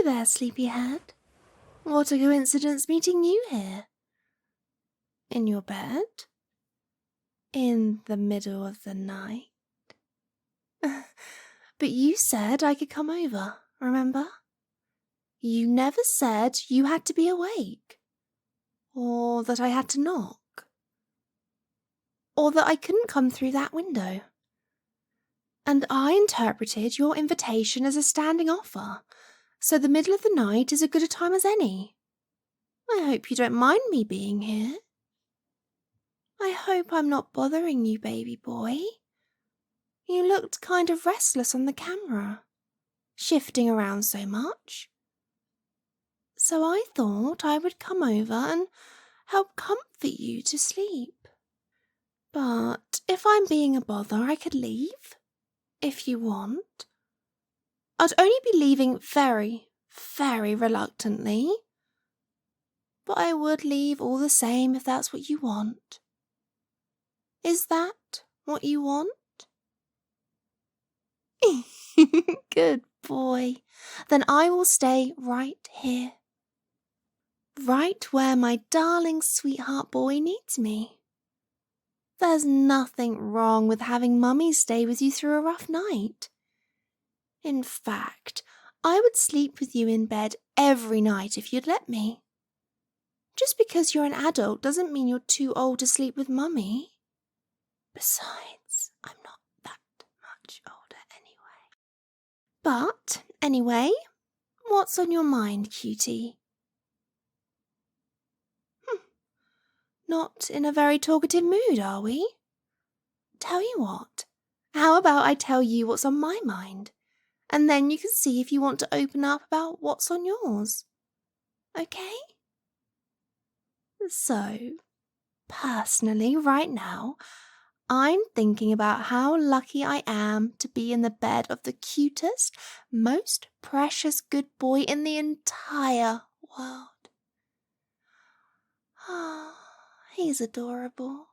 there, sleepyhead. What a coincidence meeting you here. In your bed? In the middle of the night? But you said I could come over, remember? You never said you had to be awake. Or that I had to knock. Or that I couldn't come through that window. And I interpreted your invitation as a standing offer, so the middle of the night is as good a time as any. I hope you don't mind me being here. I hope I'm not bothering you, baby boy. You looked kind of restless on the camera, shifting around so much. So I thought I would come over and help comfort you to sleep. But if I'm being a bother, I could leave, if you want. I'd only be leaving very, very reluctantly. But I would leave all the same if that's what you want. Is that what you want? Good boy. Then I will stay right here. Right where my darling sweetheart boy needs me. There's nothing wrong with having Mummy stay with you through a rough night. In fact, I would sleep with you in bed every night if you'd let me. Just because you're an adult doesn't mean you're too old to sleep with Mummy. Besides, I'm not that much older anyway. But, anyway, what's on your mind, cutie? Not in a very talkative mood, are we? Tell you what, how about I tell you what's on my mind, and then you can see if you want to open up about what's on yours. Okay? So, personally, right now, I'm thinking about how lucky I am to be in the bed of the cutest, most precious good boy in the entire world. He's adorable.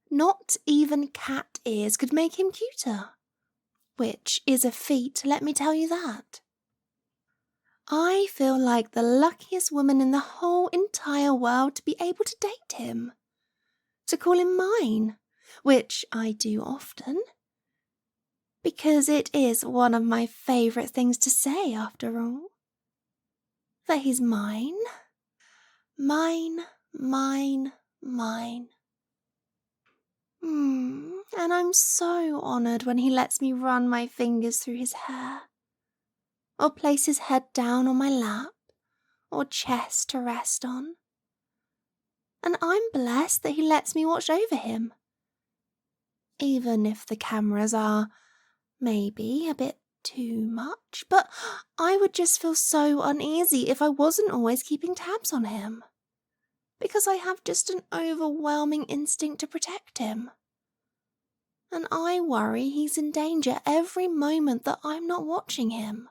Not even cat ears could make him cuter, which is a feat, let me tell you that. I feel like the luckiest woman in the whole entire world to be able to date him, to call him mine, which I do often, because it is one of my favourite things to say after all. That he's mine. Mine, mine, mine. And I'm so honoured when he lets me run my fingers through his hair, or place his head down on my lap, or chest to rest on. And I'm blessed that he lets me watch over him, even if the cameras are maybe a bit too much, but I would just feel so uneasy if I wasn't always keeping tabs on him, because I have just an overwhelming instinct to protect him. And I worry he's in danger every moment that I'm not watching him.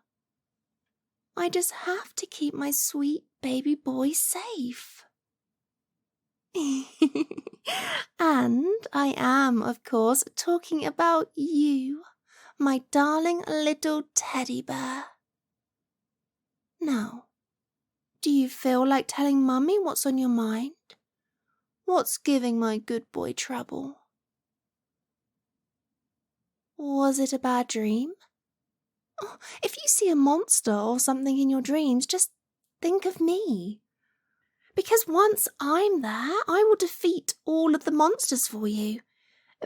I just have to keep my sweet baby boy safe. And I am, of course, talking about you, my darling little teddy bear. Now, do you feel like telling Mummy what's on your mind? What's giving my good boy trouble? Was it a bad dream? Oh, if you see a monster or something in your dreams, just think of me. Because once I'm there, I will defeat all of the monsters for you,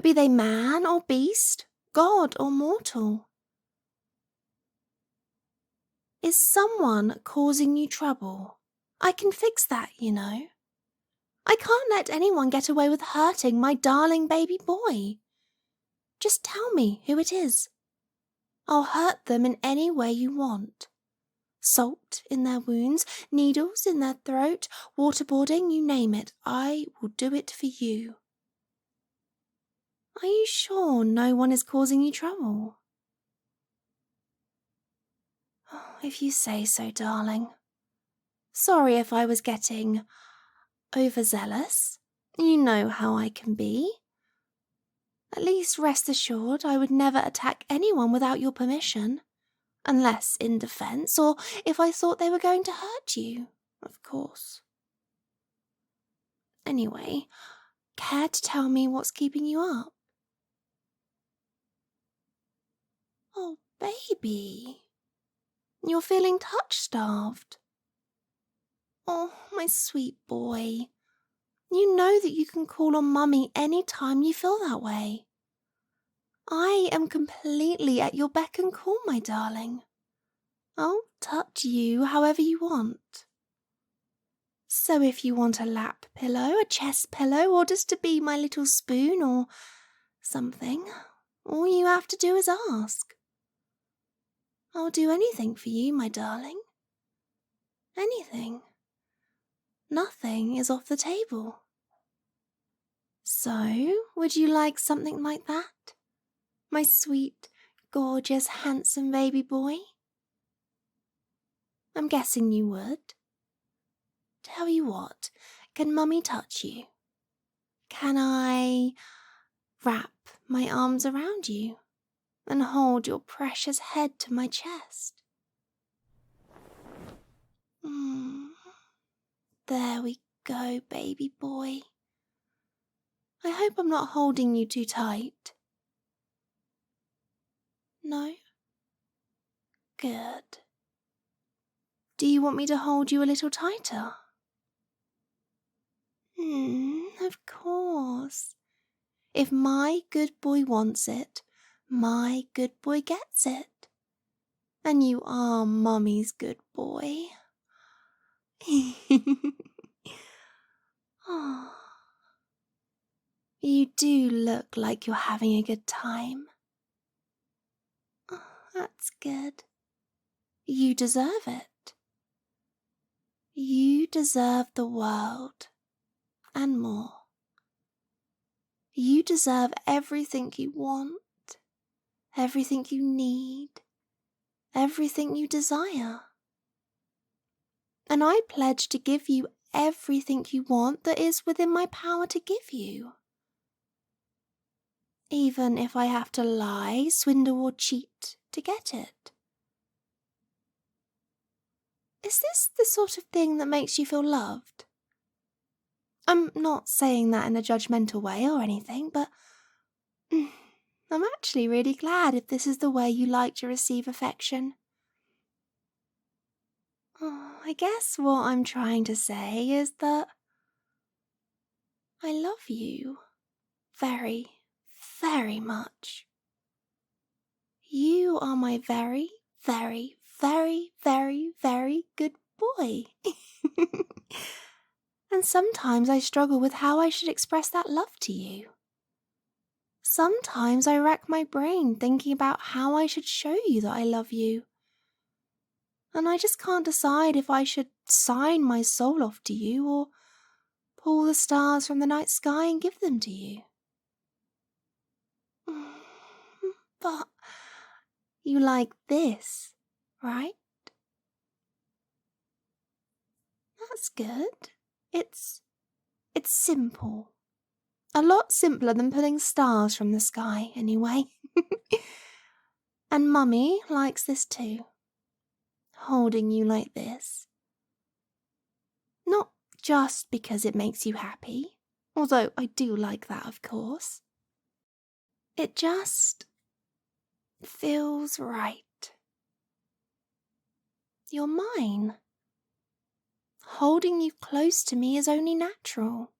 be they man or beast, god or mortal. Is someone causing you trouble? I can fix that, you know. I can't let anyone get away with hurting my darling baby boy. Just tell me who it is. I'll hurt them in any way you want. Salt in their wounds, needles in their throat, waterboarding, you name it. I will do it for you. Are you sure no one is causing you trouble? Oh, if you say so, darling. Sorry if I was getting overzealous. You know how I can be. At least rest assured I would never attack anyone without your permission. Unless in defense, or if I thought they were going to hurt you, of course. Anyway, care to tell me what's keeping you up? Oh, baby. You're feeling touch-starved. Oh, my sweet boy. You know that you can call on Mummy any time you feel that way. I am completely at your beck and call, my darling. I'll touch you however you want. So if you want a lap pillow, a chest pillow, or just to be my little spoon or something, all you have to do is ask. I'll do anything for you, my darling. Anything. Nothing is off the table. So, would you like something like that? My sweet, gorgeous, handsome baby boy? I'm guessing you would. Tell you what, can Mummy touch you? Can I wrap my arms around you and hold your precious head to my chest? There we go, baby boy. I hope I'm not holding you too tight. No? Good. Do you want me to hold you a little tighter? Of course. If my good boy wants it, my good boy gets it. And you are Mummy's good boy. Oh, you do look like you're having a good time. Oh, that's good. You deserve it. You deserve the world and more. You deserve everything you want, everything you need, everything you desire. And I pledge to give you everything you want that is within my power to give you. Even if I have to lie, swindle, or cheat to get it. Is this the sort of thing that makes you feel loved? I'm not saying that in a judgmental way or anything, but I'm actually really glad if this is the way you like to receive affection. Oh, I guess what I'm trying to say is that I love you very, very much. You are my very, very, very, very, very good boy. And sometimes I struggle with how I should express that love to you. Sometimes I rack my brain thinking about how I should show you that I love you. And I just can't decide if I should sign my soul off to you or pull the stars from the night sky and give them to you. But you like this, right? That's good. It's simple. A lot simpler than pulling stars from the sky, anyway. And Mummy likes this too. Holding you like this. Not just because it makes you happy, although I do like that, of course. It just feels right. You're mine. Holding you close to me is only natural.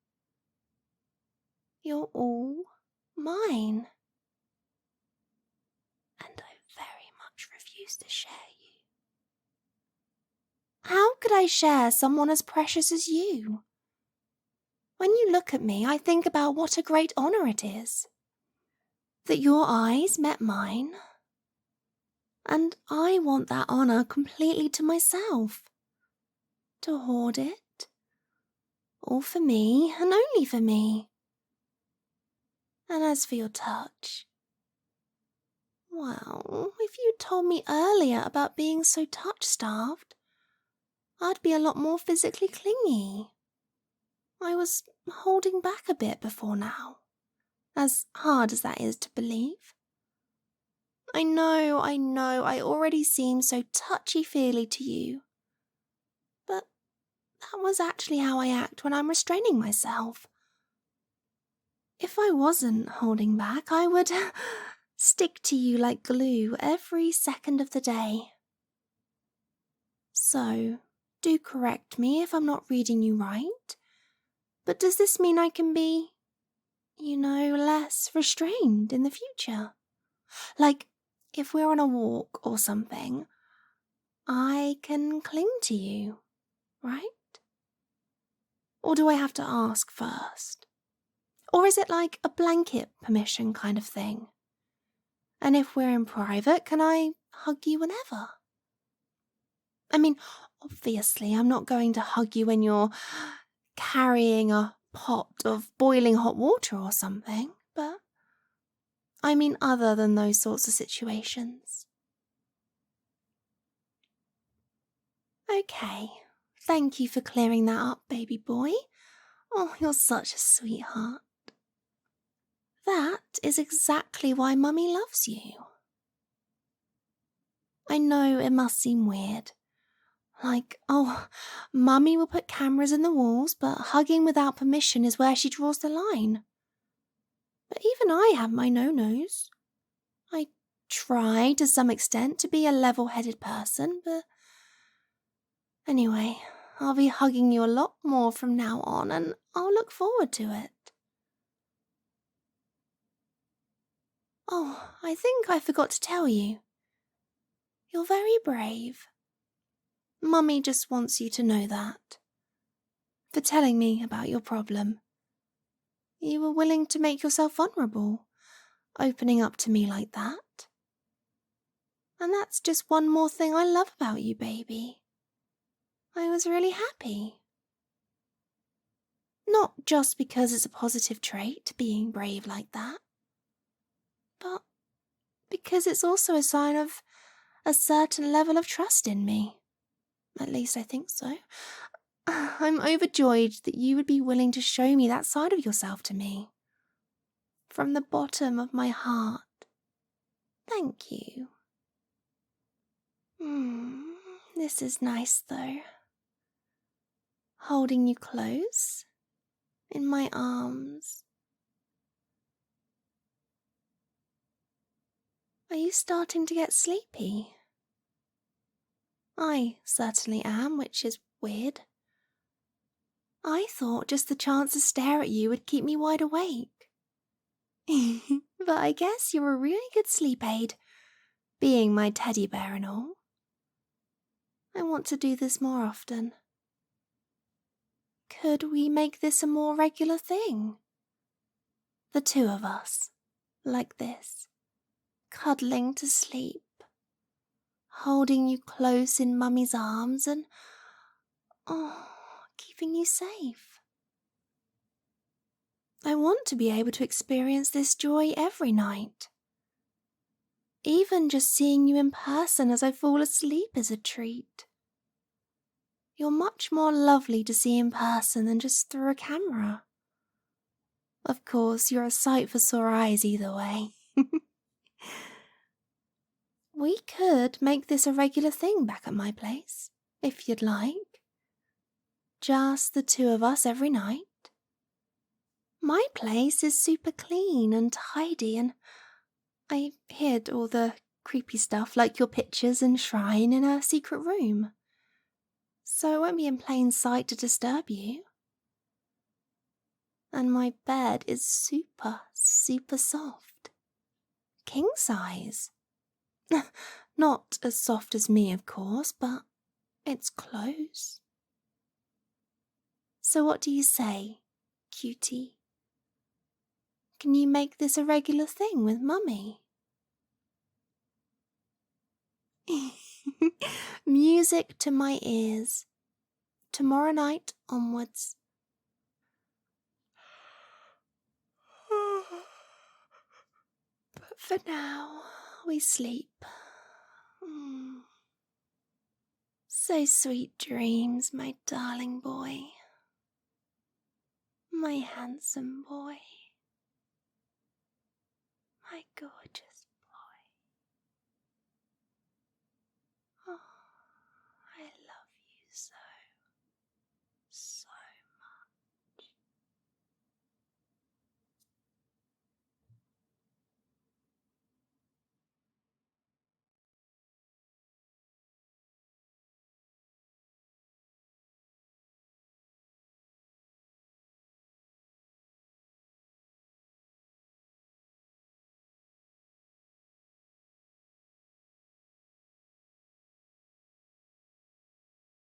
You're all mine. And I very much refuse to share you. How could I share someone as precious as you? When you look at me, I think about what a great honour it is. That your eyes met mine. And I want that honour completely to myself. To hoard it. All for me and only for me. And as for your touch, well, if you'd told me earlier about being so touch-starved, I'd be a lot more physically clingy. I was holding back a bit before now, as hard as that is to believe. I know, I already seem so touchy-feely to you. But that was actually how I act when I'm restraining myself. If I wasn't holding back, I would stick to you like glue every second of the day. So, do correct me if I'm not reading you right, but does this mean I can be, less restrained in the future? Like, if we're on a walk or something, I can cling to you, right? Or do I have to ask first? Or is it like a blanket permission kind of thing? And if we're in private, can I hug you whenever? I mean, obviously, I'm not going to hug you when you're carrying a pot of boiling hot water or something, but I mean other than those sorts of situations. Okay, thank you for clearing that up, baby boy. Oh, you're such a sweetheart. That is exactly why Mummy loves you. I know it must seem weird. Like, oh, Mummy will put cameras in the walls, but hugging without permission is where she draws the line. But even I have my no-nos. I try, to some extent, to be a level-headed person, but anyway, I'll be hugging you a lot more from now on, and I'll look forward to it. Oh, I think I forgot to tell you. You're very brave. Mummy just wants you to know that. For telling me about your problem. You were willing to make yourself vulnerable, opening up to me like that. And that's just one more thing I love about you, baby. I was really happy. Not just because it's a positive trait, being brave like that, but because it's also a sign of a certain level of trust in me. At least I think so. I'm overjoyed that you would be willing to show me that side of yourself to me. From the bottom of my heart. Thank you. This is nice though. Holding you close in my arms. Are you starting to get sleepy? I certainly am, which is weird. I thought just the chance to stare at you would keep me wide awake. But I guess you're a really good sleep aid, being my teddy bear and all. I want to do this more often. Could we make this a more regular thing? The two of us, like this, cuddling to sleep, holding you close in Mummy's arms and, keeping you safe. I want to be able to experience this joy every night. Even just seeing you in person as I fall asleep is a treat. You're much more lovely to see in person than just through a camera. Of course, you're a sight for sore eyes either way. We could make this a regular thing back at my place, if you'd like. Just the two of us every night. My place is super clean and tidy, and I hid all the creepy stuff like your pictures and shrine in a secret room. So it won't be in plain sight to disturb you. And my bed is super, super soft. King size. Not as soft as me, of course, but it's close. So what do you say, cutie? Can you make this a regular thing with Mummy? Music to my ears. Tomorrow night onwards. But for now, we sleep. So sweet dreams, my darling boy. My handsome boy. My gorgeous boy. so